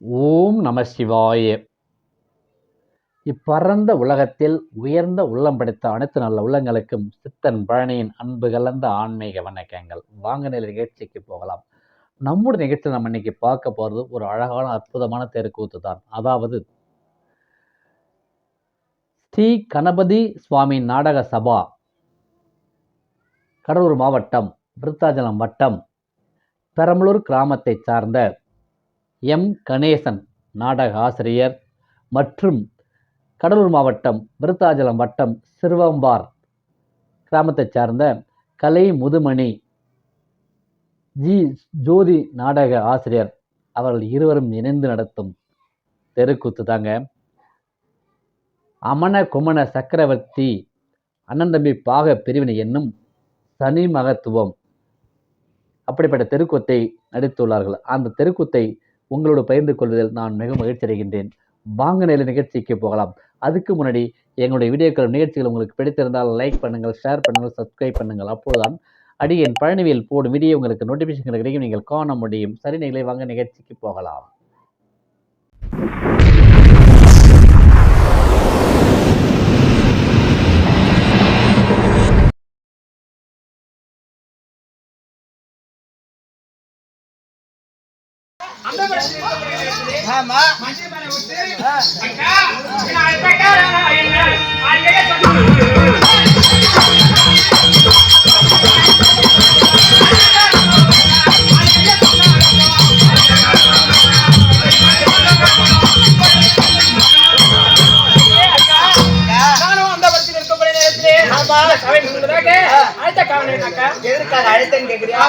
ஓம் நம சிவாய. இப்பரந்த உலகத்தில் உயர்ந்த உள்ளம் படைத்த அனைத்து நல்ல உள்ளங்களுக்கும் சித்தன் பழனியின் அன்பு கலந்த ஆன்மீக வணக்கங்கள். வாங்க நிகழ்ச்சிக்கு போகலாம். நம்முடைய நிகழ்ச்சியில் நம்ம இன்னைக்கு பார்க்க போகிறது ஒரு அழகான அற்புதமான தெருக்கூத்து தான். அதாவது ஸ்ரீ கணபதி சுவாமி நாடக சபா, கடலூர் மாவட்டம், விருத்தாச்சலம் வட்டம், பெரம்பலூர் கிராமத்தை சார்ந்த எம் கணேசன் நாடக ஆசிரியர் மற்றும் கடலூர் மாவட்டம், விருத்தாச்சலம் வட்டம், சிறுவம்பார் கிராமத்தை சார்ந்த கலை முதுமணி ஜி ஜோதி நாடக ஆசிரியர் அவர்கள் இருவரும் இணைந்து நடத்தும் தெருக்கூத்து தாங்க. அமன குமண சக்கரவர்த்தி அண்ணன் தம்பி பாக பிரிவினை என்னும் சனி மகத்துவம், அப்படிப்பட்ட தெருக்கூத்தை நடித்துள்ளார்கள். அந்த தெருக்கூத்தை உங்களோடு பகிர்ந்து கொள்வதில் நான் மிக மகிழ்ச்சி அடைகின்றேன். வாங்க நிகழ்ச்சிக்கு போகலாம். அதுக்கு முன்னாடி எங்களுடைய வீடியோக்கள் நிகழ்ச்சிகள் உங்களுக்கு பிடித்திருந்தால் லைக் பண்ணுங்கள், ஷேர் பண்ணுங்கள், சப்ஸ்கிரைப் பண்ணுங்கள். அப்போதுதான் அடியேன் பழனிவேல் போடும் வீடியோ உங்களுக்கு நோட்டிஃபிகேஷன் கிடைக்கும், நீங்கள் காண முடியும். சரி நிகழை, வாங்க நிகழ்ச்சிக்கு போகலாம். எதற்காக அழைத்தேன்னு கேக்குறியா?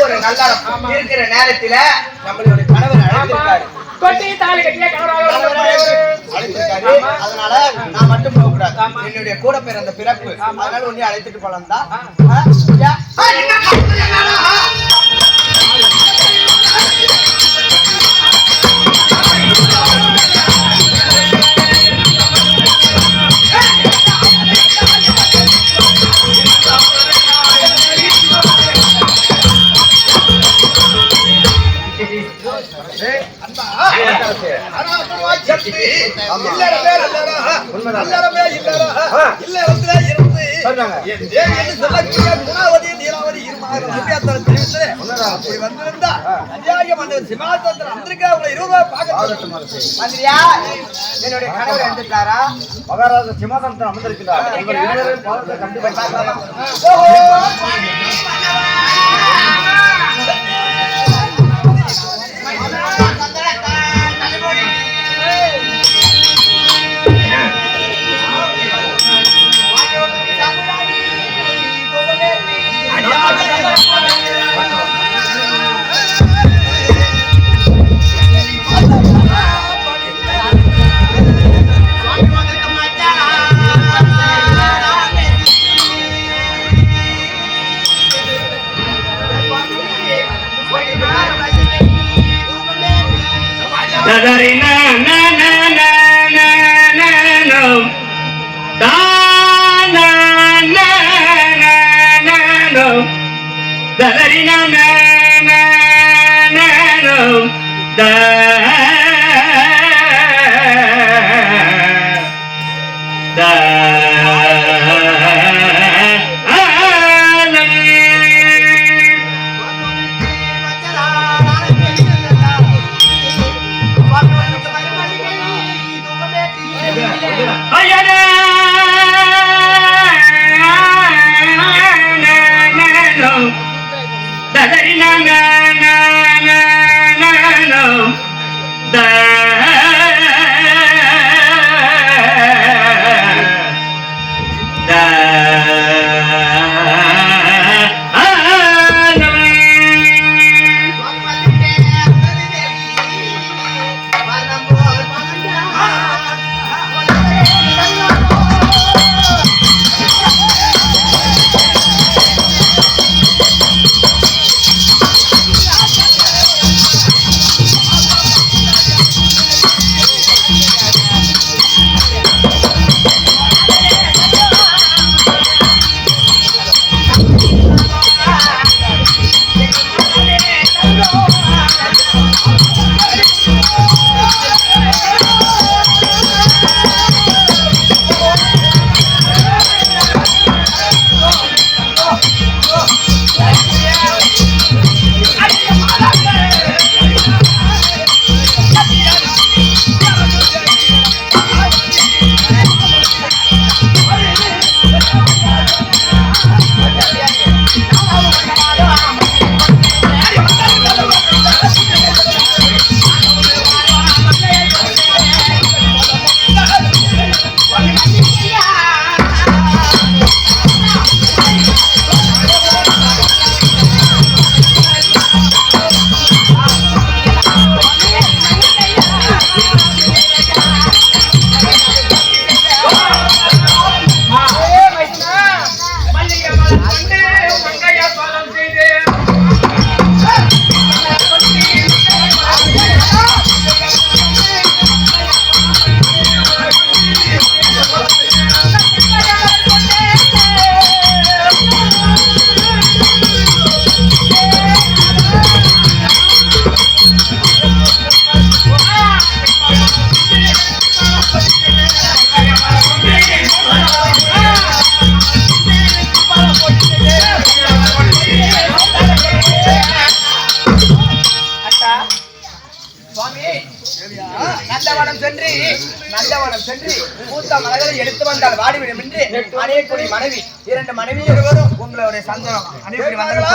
ஒரு நல்ல இருக்கிற நேரத்துல நம்மளுடைய கணவர் அழைத்திருக்காரு. அதனால நான் மட்டும் போக கூடாது, என்னுடைய கூட பிறந்த பிறப்பு, அதனால ஒண்ணு அழைத்துட்டு போலாம் தான். என்னுடைய கணவர் எடுத்துட்டாரா? மகாராஜா சிம்மாசனத்தில் அமர்ந்திருக்கிறார். வந்தால் வாடிவிடும் என்று அணையக்கூடிய மனைவி 2 மனைவி இருவரும் உங்களுடைய சந்தனம் அணையக்கூடிய வந்தால்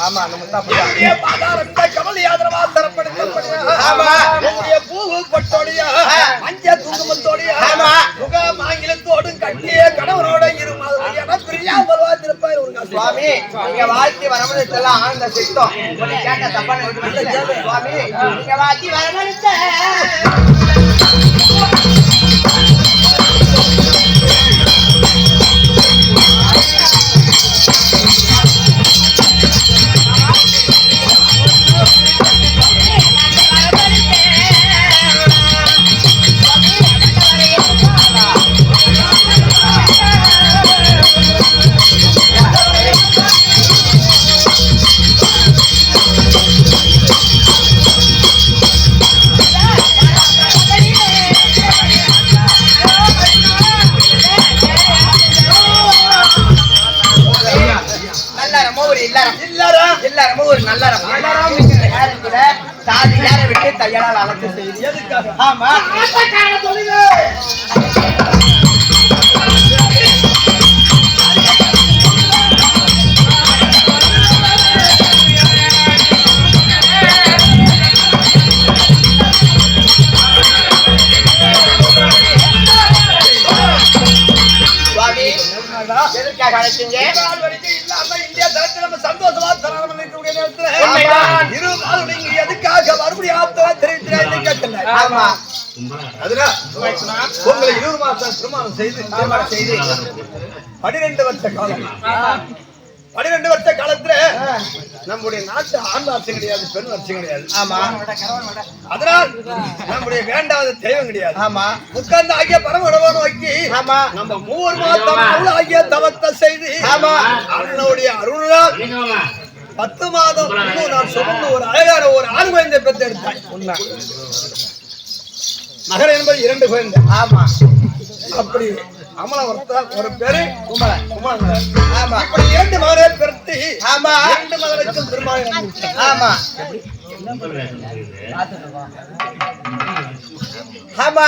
ஆமா நம்ம தப்பு பாதாரத்தை கமலி ஆதரவா தரப்படுத்தப்படியா ஆமா உங்களுடைய பூவு பட்டோடியா மஞ்ச குங்குமத்தோடியா ஆமா முகம் ஆங்கிலத்தோடு கட்டிய கணவனோட இருமாதிரியான பிரியாமல் வாழ்ந்திருப்பார் ஒரு சுவாமி நீங்க வாழ்த்தி வரமளித்தெல்லாம் ஆனந்த சித்தம் உங்களை கேட்ட தப்பா நினைக்க சுவாமி நீங்க வாழ்த்தி வரமளித்த எல்லாரும் ஒரு நல்ல சாதி யாரை விட்டு தையலால் அழைத்து செய்யுது ஆமா எதற்காக அழைச்சீங்க இந்தியா தரத்தில் நம்ம சந்தோஷமா எதுக்காக மறுபடியும் தெரிவித்து ஆமா அதனால உங்களை 20 மாசம் திருமணம் செய்து 12 வருஷ காலம் 12 வருஷ காலத்துல நம்முடைய நாட்டு ஆண் வாசி கிடையாது பெண் வாசி கிடையாது ஆமா அதனால் நம்முடைய வேண்டாத தெய்வம் கிடையாது ஆமா உட்கார்ந்து ஆகிய பரமடவ நோக்கி ஆமா நம்ம 3 மாதம் ஆகிய தவத்தை செய்து ஆமா அவனுடைய அருளால் 10 மாதம் 3 நாள் சுமந்து ஒரு அழகான ஒரு ஆண் குழந்தை பெற்று எடுத்தாய் உண்மை மகன் என்பது 2 குழந்தை ஆமா அப்படி அமலவர்த்தா ஒரு பேரு குமரன் ஆமா இப்படி 2 மகனை பெற்று ஆமா 2 மகனுக்கும் திருமணம் ஆமா ஆமா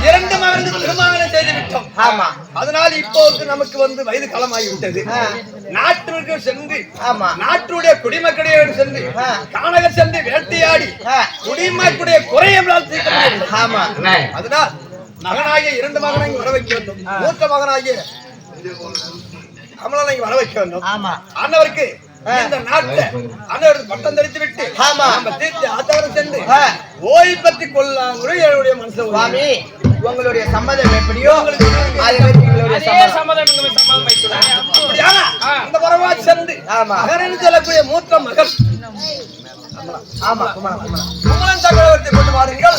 2 மகனுக்கு திருமணம் செய்து விட்டோம் ஆமா அதனால இப்போது நமக்கு வந்து வயது காலமாகி விட்டது நாட்டிற்கு சென்று ஆமா நாட்டுடைய குடிமக்களோடு சென்று கானக சென்று வேட்டையாடி குடிமக்களுடைய குறையெல்லாம் தீர்க்க முடியும் ஆமா அதனால் மகனாகிய 2 மகனை வர வைக்க வேண்டும் மூத்த மகனாகிய கமலனை வர வைக்க வேண்டும் ஆமா அண்ணவருக்கு இந்த நாட்டை அண்ணவருக்கு பட்டம் தரித்து விட்டு ஆமா நம்ம தீர்த்து ஆத்தவரை சென்று ஓய்வு பற்றி கொள்ளலாங்கிற என்னுடைய மனசு சுவாமி உங்களுடைய சம்மதம் எப்படியோ அதே சம்மதம் இந்த வரவா சென்று மகன் சொல்லக்கூடிய மூத்த மகன் ஆமா குமரன் சக்கரவர்த்தி கொண்டு வாருங்கள்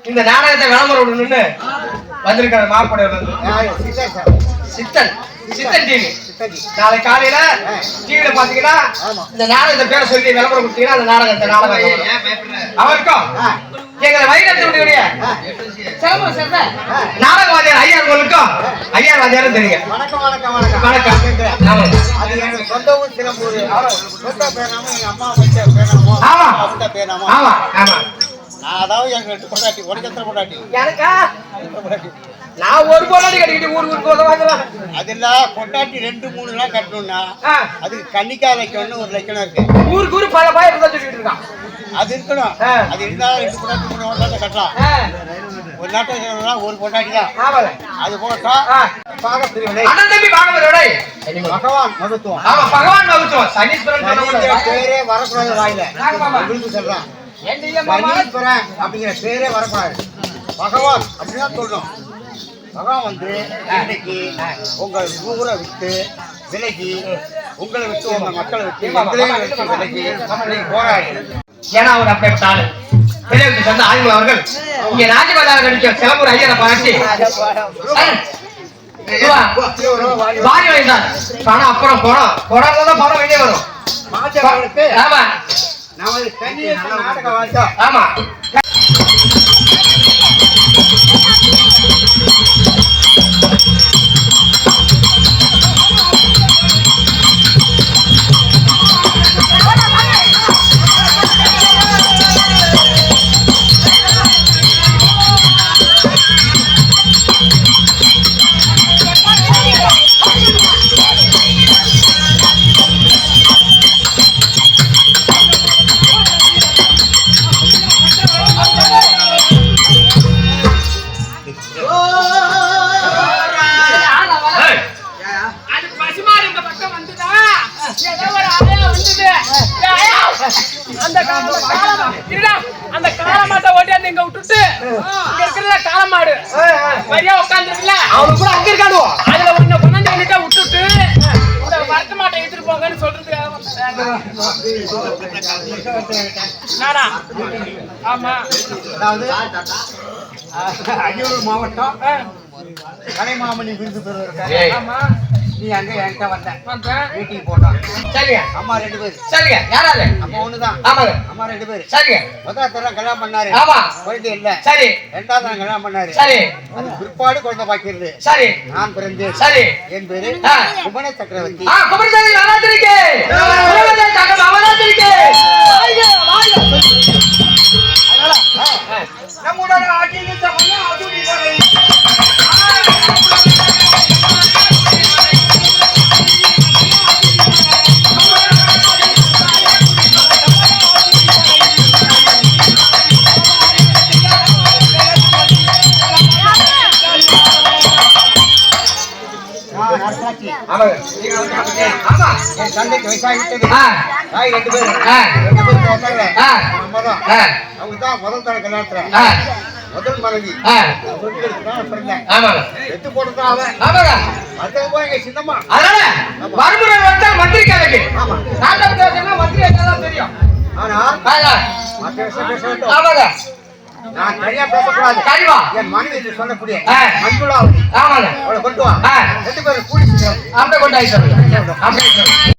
இந்த நாடகத்தை விளம்பரம் நின்று வந்திருக்கிற மாப்படையில சித்தன் சித்தன் டிவி நாளை காலையில டிவில பாத்தீங்கன்னா இந்த நாடகத்தை பேரை சொல்லி விளம்பரம் கொடுத்தீங்கன்னா அந்த நாடகம் அவருக்கும் எங்களை வைரத்தினுடைய நாடகவாதியார் ஐயார்களுக்கும் ஐயாவாதியாரும் தெரியும் வணக்கம் வணக்கம் வணக்கம் வணக்கம் அது எனக்கு சொந்தமும் சிலம்பூர் சொந்த பேராம எங்க அம்மா வச்ச பேராமோ ஆமா பேராமோ ஆமா ஆமா அதாவது எனக்கு 2 பொண்டாட்டி, உனக்கு எத்தனை பொண்டாட்டி? எனக்கா நான் ஒரு பொண்டாட்டி கட்டிக்கிட்டு ஊருக்கு வாங்கலாம். அது இல்ல, பொண்டாட்டி 2 3 கட்டணும்னா அதுக்கு கன்னிக்கா வைக்கணும்னு ஒரு லட்சணம் இருக்கு. ஊருக்கு பல பாய் இருந்தா சொல்லிட்டு இருக்கான். அது இருக்கணும். அது இருந்தா 2 பொண்டாட்டி 3 பொண்டாட்டி கட்டலாம். ஒரு நாட்டுல ஒரு பொண்டாட்டி தான். அது போட்டா பாகப்பிரிவினை. அண்ணன் தம்பி பாகப்பிரிவினை. பகவான் மகத்துவம். ஆமா, பகவான் மகத்துவம். சனீஸ்வரன் பேரே வரக்கூடாது வாயில. உங்களுக்கு சொல்றான், சனீஸ்வரன் அப்படிங்கிற பேரே வரக்கூடாது. பகவான் அப்படிதான் சொல்லணும். பகவான் வந்து இன்னைக்கு உங்க ஊரை விட்டு விலகி, உங்களை விட்டு உங்க மக்களை விட்டு எங்களையும் விட்டு விலகி போராடி. ஏன்னா அவர் அப்படிப்பட்ட ஆளு. பெரியவருக்கு சொந்த ஆண்கள் அவர்கள் இங்க ராஜபாதார நடிக்க சிலம்பூர் ஐயரை பாராட்டி வாரி வைத்தார். பணம் அப்புறம் பணம் பணம் வெளியே வரும். ஆமா, நாடக வாழ்க்கை. ஆமா. அந்த காலமாட்டை ஓட்டியாந்து இங்க விட்டுட்டு இங்க இருக்கிற காலமாடு வரியா உட்காந்துருக்குல்ல, அவனு கூட அங்க இருக்கானோ, அதுல ஒன்ன கொண்டாந்து என்கிட்ட விட்டுட்டு இந்த வரட்டு மாட்டை எடுத்துட்டு போங்கன்னு சொல்றது நானா? ஆமா. அதாவது அரியலூர் மாவட்டம் கலைமாமணி விருது பெறுவதற்காக. ஆமா, நீ அங்க என்கிட்ட வந்தேன், வீட்டுக்கு போட்டான். சரிங்க. அம்மா 2 பேர். சரிங்க. யாராவது? அப்பா ஒண்ணுதான். ஆமாங்க. அம்மா 2 பேர். சரிங்க. முதல் தடவை கல்யாணம் பண்ணாரு. ஆமா. குழந்தை இல்ல. சரி. 2வது தடவை கல்யாணம் பண்ணாரு. சரி. அது பிற்பாடு குழந்தை பாக்கிருது. சரி. நான் பிறந்தேன். சரி. என் பேரு குமர சக்கரவர்த்தி. குமரசாமி வராத்திருக்கே. வராத்திருக்கே. நம்முடைய ஆட்சியில் சமயம் அதுடி வரை. என் தந்தைக்கு வயசாகிட்டது. தாய் 2 பேர். 2 பேர் போட்டாங்க. அவங்க தான் முதல் தடவை கல்யாணத்துல முதல் மனைவி. எட்டு போட்டு அவன் அடுத்தது போய் எங்க சின்னம்மா. அதனால மறுமுறை வந்தா மந்திரி கலைக்கு மந்திரி தெரியும். ஆனா மற்ற விஷயம் பேச வேண்டும். ஆமாங்க. நான் தனியா பேசக்கூடாது. கண்டிப்பா. என் மனைவி என்று சொல்லக்கூடிய மஞ்சுளா. ஆமாங்க. அவளை கொண்டு வா. 2 பேரும் கூடி அப்படியே கொண்டு ஆயிட்டு அப்படியே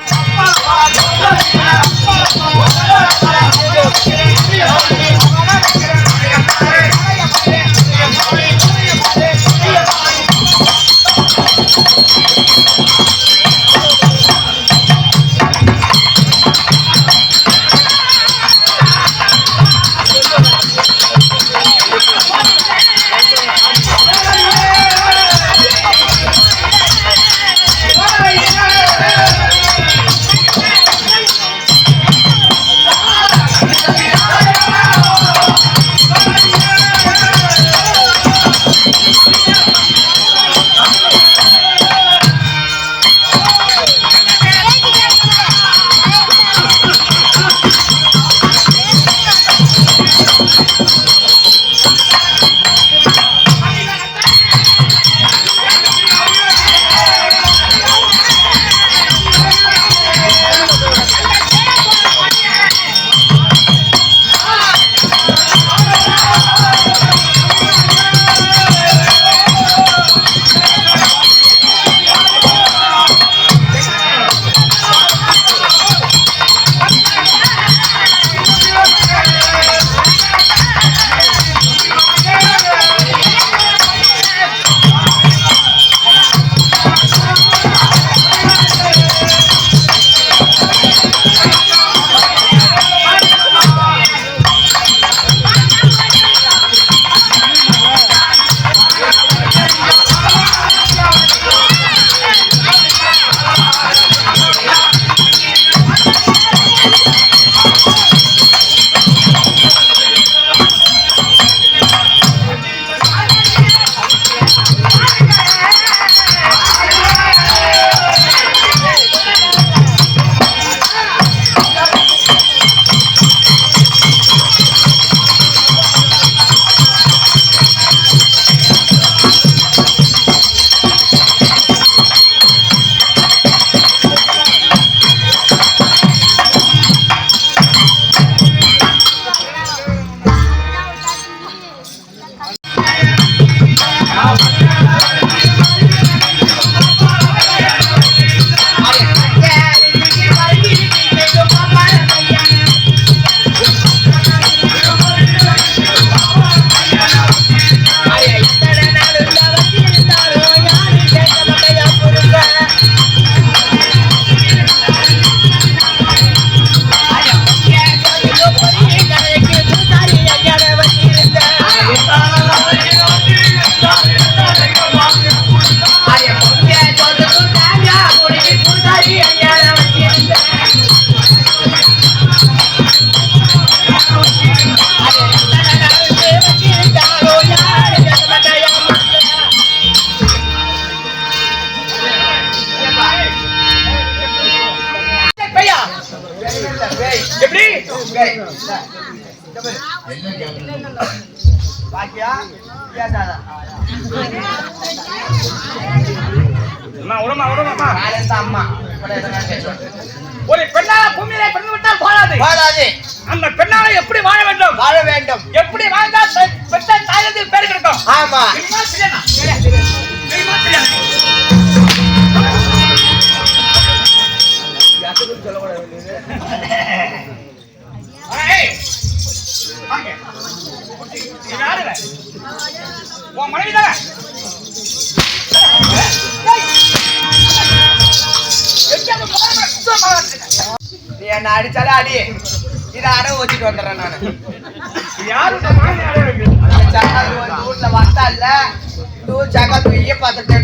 பாக்கியா கேட்டாதா அம்மா ஒரு பெண்ணால பூமியிலே பிறந்து விட்டால் பாழாது. அந்த பெண்ணால எப்படி வாழ வேண்டும்? வாழ வேண்டும். எப்படி வாழ்ந்தால் பெற்ற தாயது பேர் கிடைக்கும்? ஆமா. தெரியுமா தெரியாதா? தெரியுமா தெரியாது? உன் மனைவி தானே? நீ என்ன அடிச்சாலே அடி. இதை அடவு வச்சுட்டு வந்துடுறேன் நானு. யாரு வீட்டுல வந்தா இல்ல தூ ஜகா தூய பார்த்துட்டு